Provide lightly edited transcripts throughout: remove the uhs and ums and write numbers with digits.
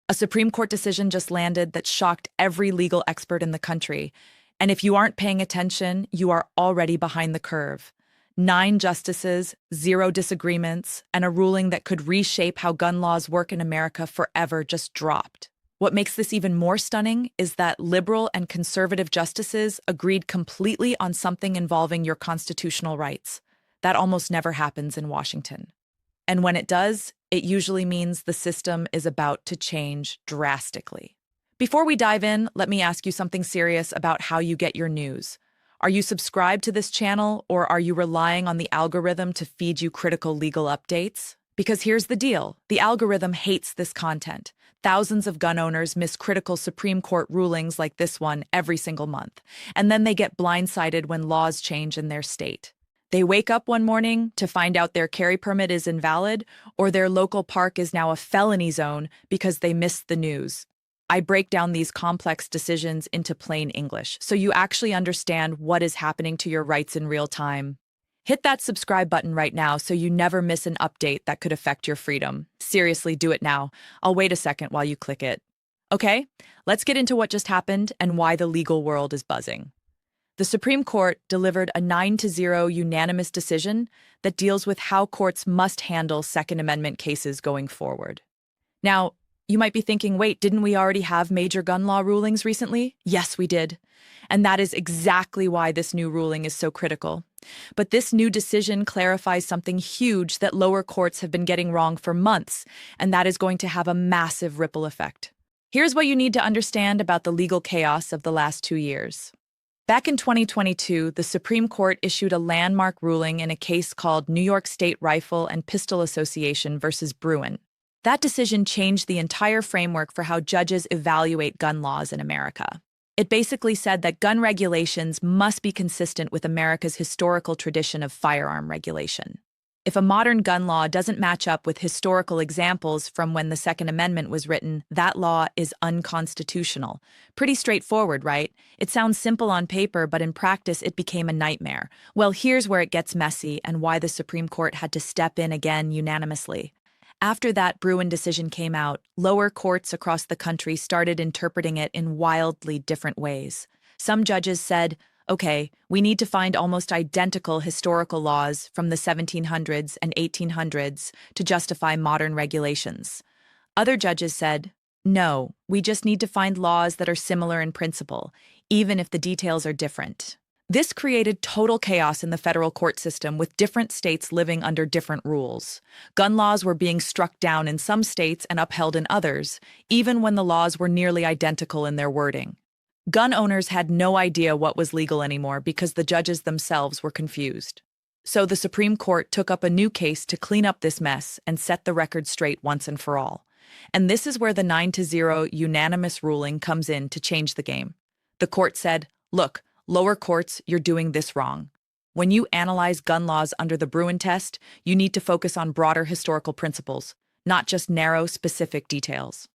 A Supreme Court decision just landed that shocked every legal expert in the country. And if you aren't paying attention, you are already behind the curve. 9 justices, 0 disagreements, and a ruling that could reshape how gun laws work in America forever just dropped. What makes this even more stunning is that liberal and conservative justices agreed completely on something involving your constitutional rights. That almost never happens in Washington. And when it does, it usually means the system is about to change drastically. Before we dive in, let me ask you something serious about how you get your news. Are you subscribed to this channel, or are you relying on the algorithm to feed you critical legal updates? Because here's the deal, the algorithm hates this content. Thousands of gun owners miss critical Supreme Court rulings like this one every single month, and then they get blindsided when laws change in their state. They wake up one morning to find out their carry permit is invalid, or their local park is now a felony zone because they missed the news. I break down these complex decisions into plain English, so you actually understand what is happening to your rights in real time. Hit that subscribe button right now so you never miss an update that could affect your freedom. Seriously, do it now. I'll wait a second while you click it. Okay, let's get into what just happened and why the legal world is buzzing. The Supreme Court delivered a 9-0 unanimous decision that deals with how courts must handle Second Amendment cases going forward. Now, you might be thinking, wait, didn't we already have major gun law rulings recently? Yes, we did. And that is exactly why this new ruling is so critical. But this new decision clarifies something huge that lower courts have been getting wrong for months, and that is going to have a massive ripple effect. Here's what you need to understand about the legal chaos of the last 2 years. Back in 2022, the Supreme Court issued a landmark ruling in a case called New York State Rifle and Pistol Association versus Bruen. That decision changed the entire framework for how judges evaluate gun laws in America. It basically said that gun regulations must be consistent with America's historical tradition of firearm regulation. If a modern gun law doesn't match up with historical examples from when the Second Amendment was written, that law is unconstitutional. Pretty straightforward, right? It sounds simple on paper, but in practice it became a nightmare. Well, here's where it gets messy and why the Supreme Court had to step in again unanimously. After that Bruen decision came out, lower courts across the country started interpreting it in wildly different ways. Some judges said, okay, we need to find almost identical historical laws from the 1700s and 1800s to justify modern regulations. Other judges said, no, we just need to find laws that are similar in principle, even if the details are different. This created total chaos in the federal court system, with different states living under different rules. Gun laws were being struck down in some states and upheld in others, even when the laws were nearly identical in their wording. Gun owners had no idea what was legal anymore because the judges themselves were confused. So the Supreme Court took up a new case to clean up this mess and set the record straight once and for all. And this is where the 9-0 unanimous ruling comes in to change the game. The court said, look, lower courts, you're doing this wrong. When you analyze gun laws under the Bruen test, you need to focus on broader historical principles, not just narrow, specific details.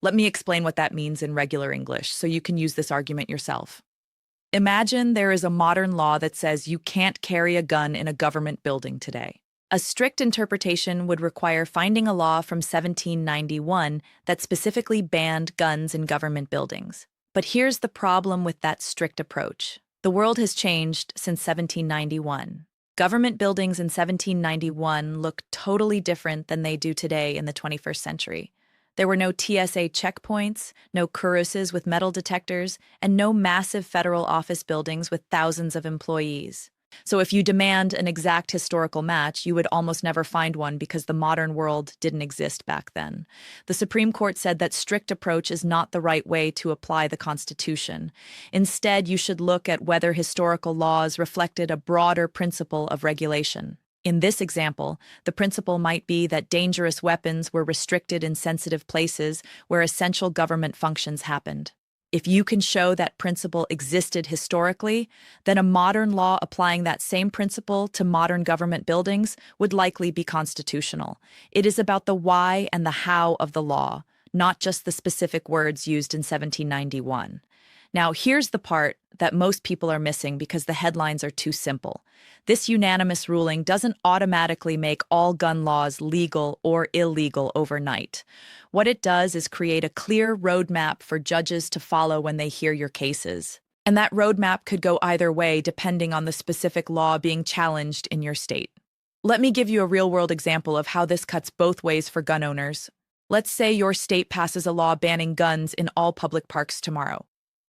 Let me explain what that means in regular English so you can use this argument yourself. Imagine there is a modern law that says you can't carry a gun in a government building today. A strict interpretation would require finding a law from 1791 that specifically banned guns in government buildings. But here's the problem with that strict approach. The world has changed since 1791. Government buildings in 1791 look totally different than they do today in the 21st century. There were no TSA checkpoints, no cuirasses with metal detectors, and no massive federal office buildings with thousands of employees. So if you demand an exact historical match, you would almost never find one because the modern world didn't exist back then. The Supreme Court said that strict approach is not the right way to apply the Constitution. Instead, you should look at whether historical laws reflected a broader principle of regulation. In this example, the principle might be that dangerous weapons were restricted in sensitive places where essential government functions happened. If you can show that principle existed historically, then a modern law applying that same principle to modern government buildings would likely be constitutional. It is about the why and the how of the law, not just the specific words used in 1791. Now, here's the part that most people are missing because the headlines are too simple. This unanimous ruling doesn't automatically make all gun laws legal or illegal overnight. What it does is create a clear roadmap for judges to follow when they hear your cases. And that roadmap could go either way depending on the specific law being challenged in your state. Let me give you a real-world example of how this cuts both ways for gun owners. Let's say your state passes a law banning guns in all public parks tomorrow.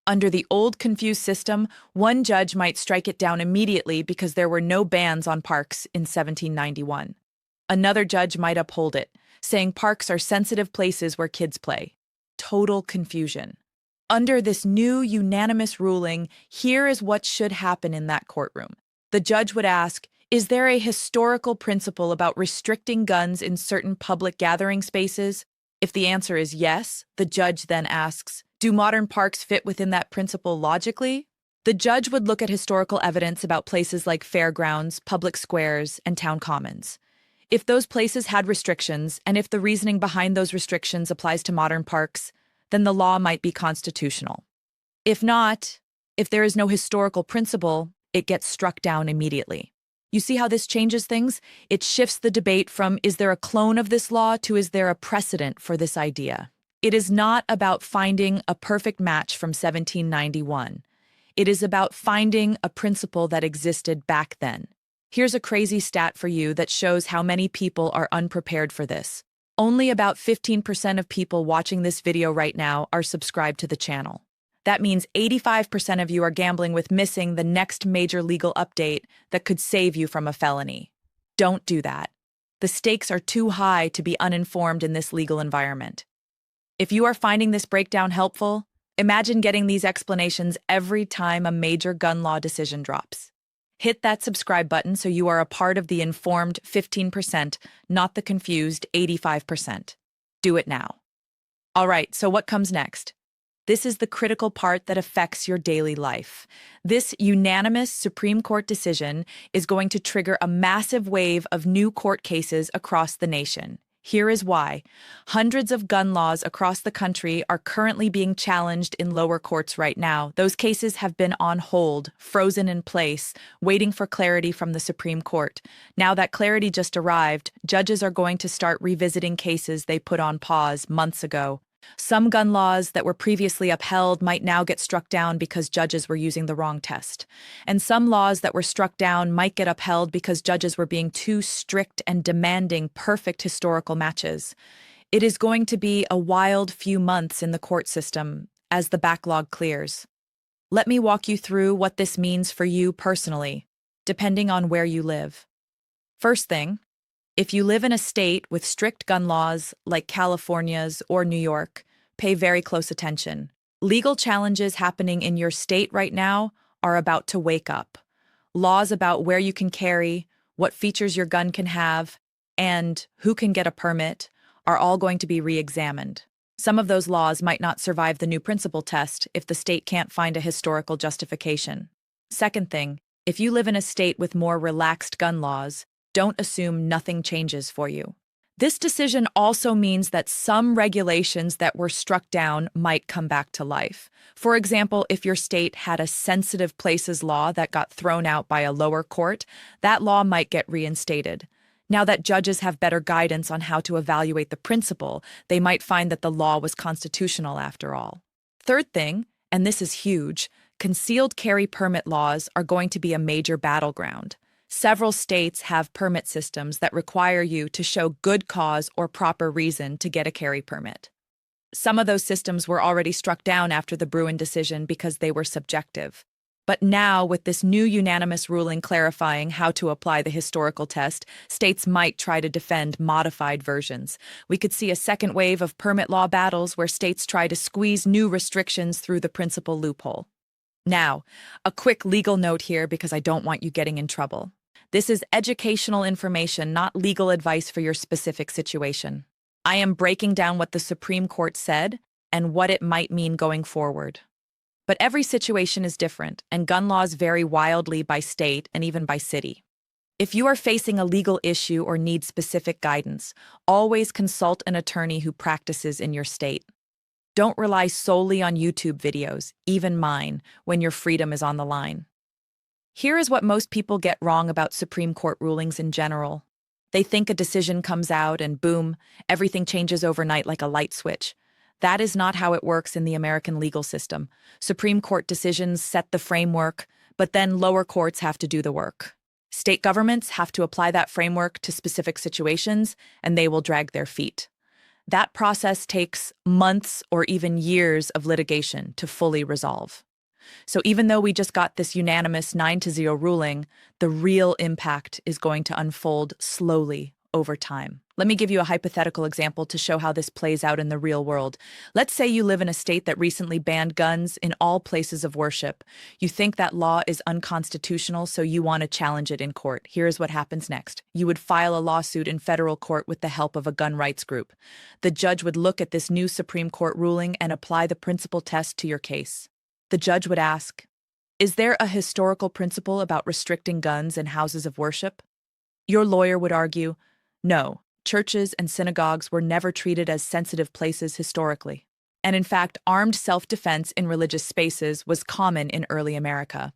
Under the old confused system, one judge might strike it down immediately because there were no bans on parks in 1791. Another judge might uphold it, saying parks are sensitive places where kids play. Total confusion. Under this new unanimous ruling, here is what should happen in that courtroom. The judge would ask, is there a historical principle about restricting guns in certain public gathering spaces? If the answer is yes, the judge then asks, do modern parks fit within that principle logically? The judge would look at historical evidence about places like fairgrounds, public squares, and town commons. If those places had restrictions, and if the reasoning behind those restrictions applies to modern parks, then the law might be constitutional. If not, if there is no historical principle, it gets struck down immediately. You see how this changes things? It shifts the debate from is there a clone of this law to is there a precedent for this idea? It is not about finding a perfect match from 1791. It is about finding a principle that existed back then. Here's a crazy stat for you that shows how many people are unprepared for this. Only about 15% of people watching this video right now are subscribed to the channel. That means 85% of you are gambling with missing the next major legal update that could save you from a felony. Don't do that. The stakes are too high to be uninformed in this legal environment. If you are finding this breakdown helpful, imagine getting these explanations every time a major gun law decision drops. Hit that subscribe button so you are a part of the informed 15%, not the confused 85%. Do it now. All right, so what comes next? This is the critical part that affects your daily life. This unanimous Supreme Court decision is going to trigger a massive wave of new court cases across the nation. Here is why. Hundreds of gun laws across the country are currently being challenged in lower courts right now. Those cases have been on hold, frozen in place, waiting for clarity from the Supreme Court. Now that clarity just arrived, judges are going to start revisiting cases they put on pause months ago. Some gun laws that were previously upheld might now get struck down because judges were using the wrong test. And some laws that were struck down might get upheld because judges were being too strict and demanding perfect historical matches. It is going to be a wild few months in the court system as the backlog clears. Let me walk you through what this means for you personally, depending on where you live. First thing, if you live in a state with strict gun laws like California's or New York, pay very close attention. Legal challenges happening in your state right now are about to wake up. Laws about where you can carry, what features your gun can have, and who can get a permit are all going to be re-examined. Some of those laws might not survive the new principle test if the state can't find a historical justification. Second thing, if you live in a state with more relaxed gun laws, don't assume nothing changes for you. This decision also means that some regulations that were struck down might come back to life. For example, if your state had a sensitive places law that got thrown out by a lower court, that law might get reinstated. Now that judges have better guidance on how to evaluate the principle, they might find that the law was constitutional after all. Third thing, and this is huge, concealed carry permit laws are going to be a major battleground. Several states have permit systems that require you to show good cause or proper reason to get a carry permit. Some of those systems were already struck down after the Bruen decision because they were subjective. But now, with this new unanimous ruling clarifying how to apply the historical test, states might try to defend modified versions. We could see a second wave of permit law battles where states try to squeeze new restrictions through the principal loophole. Now, a quick legal note here because I don't want you getting in trouble. This is educational information, not legal advice for your specific situation. I am breaking down what the Supreme Court said and what it might mean going forward. But every situation is different, and gun laws vary wildly by state and even by city. If you are facing a legal issue or need specific guidance, always consult an attorney who practices in your state. Don't rely solely on YouTube videos, even mine, when your freedom is on the line. Here is what most people get wrong about Supreme Court rulings in general. They think a decision comes out and boom, everything changes overnight like a light switch. That is not how it works in the American legal system. Supreme Court decisions set the framework, but then lower courts have to do the work. State governments have to apply that framework to specific situations, and they will drag their feet. That process takes months or even years of litigation to fully resolve. So even though we just got this unanimous 9-0 ruling, the real impact is going to unfold slowly over time. Let me give you a hypothetical example to show how this plays out in the real world. Let's say you live in a state that recently banned guns in all places of worship. You think that law is unconstitutional, so you want to challenge it in court. Here's what happens next. You would file a lawsuit in federal court with the help of a gun rights group. The judge would look at this new Supreme Court ruling and apply the principal test to your case. The judge would ask, is there a historical principle about restricting guns in houses of worship? Your lawyer would argue, no, churches and synagogues were never treated as sensitive places historically. And in fact, armed self-defense in religious spaces was common in early America.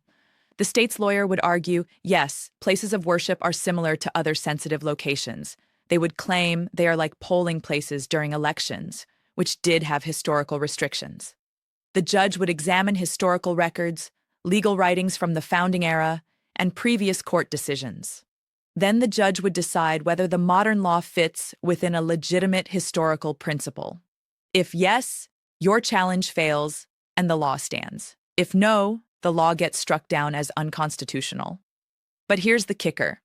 The state's lawyer would argue, yes, places of worship are similar to other sensitive locations. They would claim they are like polling places during elections, which did have historical restrictions. The judge would examine historical records, legal writings from the founding era, and previous court decisions. Then the judge would decide whether the modern law fits within a legitimate historical principle. If yes, your challenge fails and the law stands. If no, the law gets struck down as unconstitutional. But here's the kicker.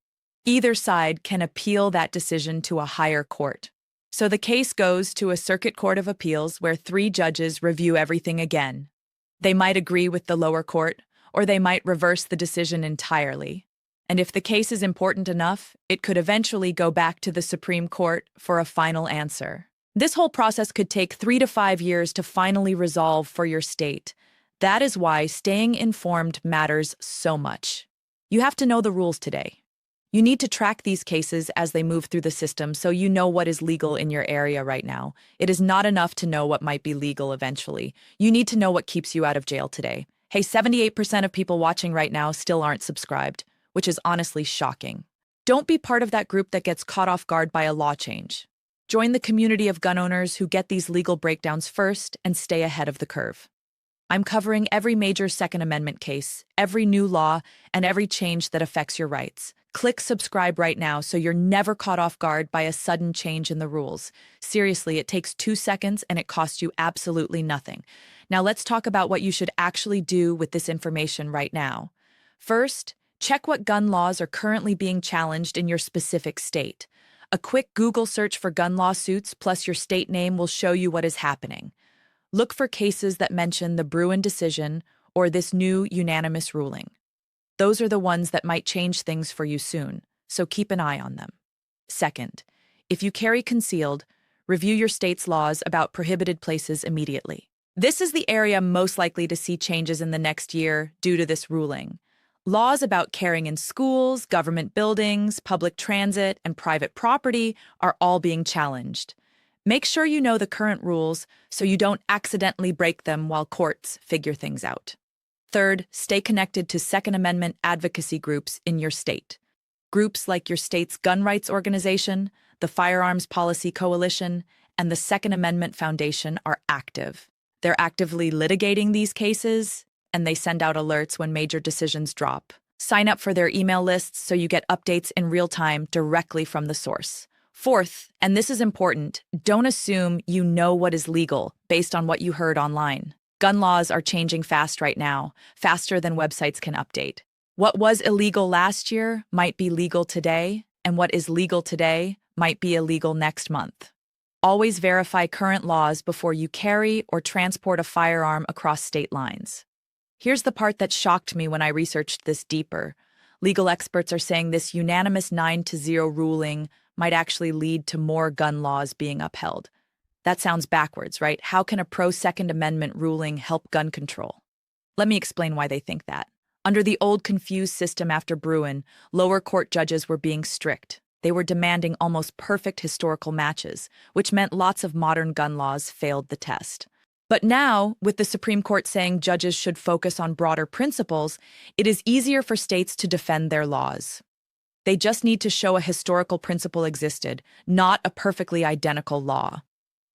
Either side can appeal that decision to a higher court. So the case goes to a circuit court of appeals where 3 judges review everything again. They might agree with the lower court, or they might reverse the decision entirely. And if the case is important enough, it could eventually go back to the Supreme Court for a final answer. This whole process could take 3 to 5 years to finally resolve for your state. That is why staying informed matters so much. You have to know the rules today. You need to track these cases as they move through the system so you know what is legal in your area right now. It is not enough to know what might be legal eventually. You need to know what keeps you out of jail today. Hey, 78% of people watching right now still aren't subscribed, which is honestly shocking. Don't be part of that group that gets caught off guard by a law change. Join the community of gun owners who get these legal breakdowns first and stay ahead of the curve. I'm covering every major Second Amendment case, every new law, and every change that affects your rights. Click subscribe right now so you're never caught off guard by a sudden change in the rules. Seriously, it takes 2 seconds and it costs you absolutely nothing. Now let's talk about what you should actually do with this information right now. First, check what gun laws are currently being challenged in your specific state. A quick Google search for gun lawsuits plus your state name will show you what is happening. Look for cases that mention the Bruen decision or this new unanimous ruling. Those are the ones that might change things for you soon, so keep an eye on them. Second, if you carry concealed, review your state's laws about prohibited places immediately. This is the area most likely to see changes in the next year due to this ruling. Laws about carrying in schools, government buildings, public transit, and private property are all being challenged. Make sure you know the current rules so you don't accidentally break them while courts figure things out. Third, stay connected to Second Amendment advocacy groups in your state. Groups like your state's gun rights organization, the Firearms Policy Coalition, and the Second Amendment Foundation are active. They're actively litigating these cases, and they send out alerts when major decisions drop. Sign up for their email lists so you get updates in real time directly from the source. Fourth, and this is important, don't assume you know what is legal based on what you heard online. Gun laws are changing fast right now, faster than websites can update. What was illegal last year might be legal today, and what is legal today might be illegal next month. Always verify current laws before you carry or transport a firearm across state lines. Here's the part that shocked me when I researched this deeper. Legal experts are saying this unanimous 9-0 ruling might actually lead to more gun laws being upheld. That sounds backwards, right? How can a pro-Second Amendment ruling help gun control? Let me explain why they think that. Under the old confused system after Bruen, lower court judges were being strict. They were demanding almost perfect historical matches, which meant lots of modern gun laws failed the test. But now, with the Supreme Court saying judges should focus on broader principles, it is easier for states to defend their laws. They just need to show a historical principle existed, not a perfectly identical law.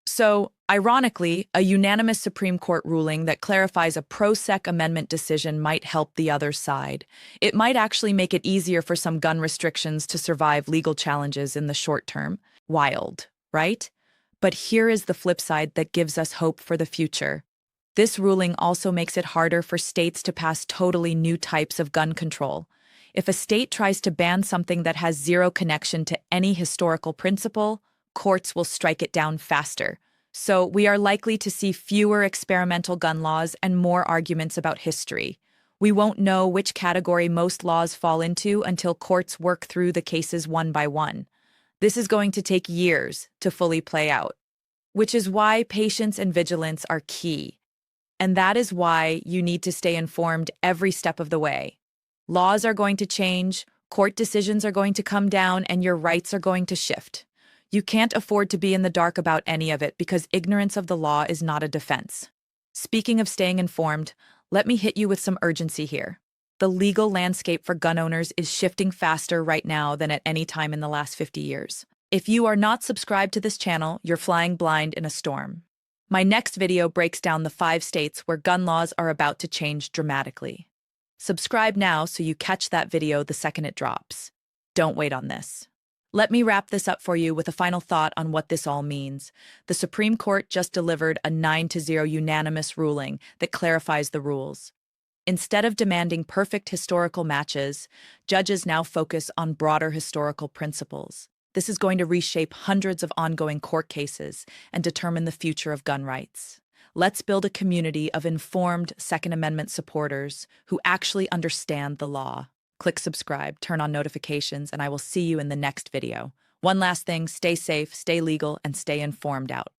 So, ironically, a unanimous Supreme Court ruling that clarifies a pro-sec amendment decision might help the other side. It might actually make it easier for some gun restrictions to survive legal challenges in the short term. Wild, right? But here is the flip side that gives us hope for the future. This ruling also makes it harder for states to pass totally new types of gun control. If a state tries to ban something that has zero connection to any historical principle, courts will strike it down faster. So we are likely to see fewer experimental gun laws and more arguments about history. We won't know which category most laws fall into until courts work through the cases one by one. This is going to take years to fully play out, which is why patience and vigilance are key. And that is why you need to stay informed every step of the way. Laws are going to change, court decisions are going to come down, and your rights are going to shift. You can't afford to be in the dark about any of it because ignorance of the law is not a defense. Speaking of staying informed, let me hit you with some urgency here. The legal landscape for gun owners is shifting faster right now than at any time in the last 50 years. If you are not subscribed to this channel, you're flying blind in a storm. My next video breaks down the 5 states where gun laws are about to change dramatically. Subscribe now so you catch that video the second it drops. Don't wait on this. Let me wrap this up for you with a final thought on what this all means. The Supreme Court just delivered a 9-0 unanimous ruling that clarifies the rules. Instead of demanding perfect historical matches, judges now focus on broader historical principles. This is going to reshape hundreds of ongoing court cases and determine the future of gun rights. Let's build a community of informed Second Amendment supporters who actually understand the law. Click subscribe, turn on notifications, and I will see you in the next video. One last thing, stay safe, stay legal, and stay informed out.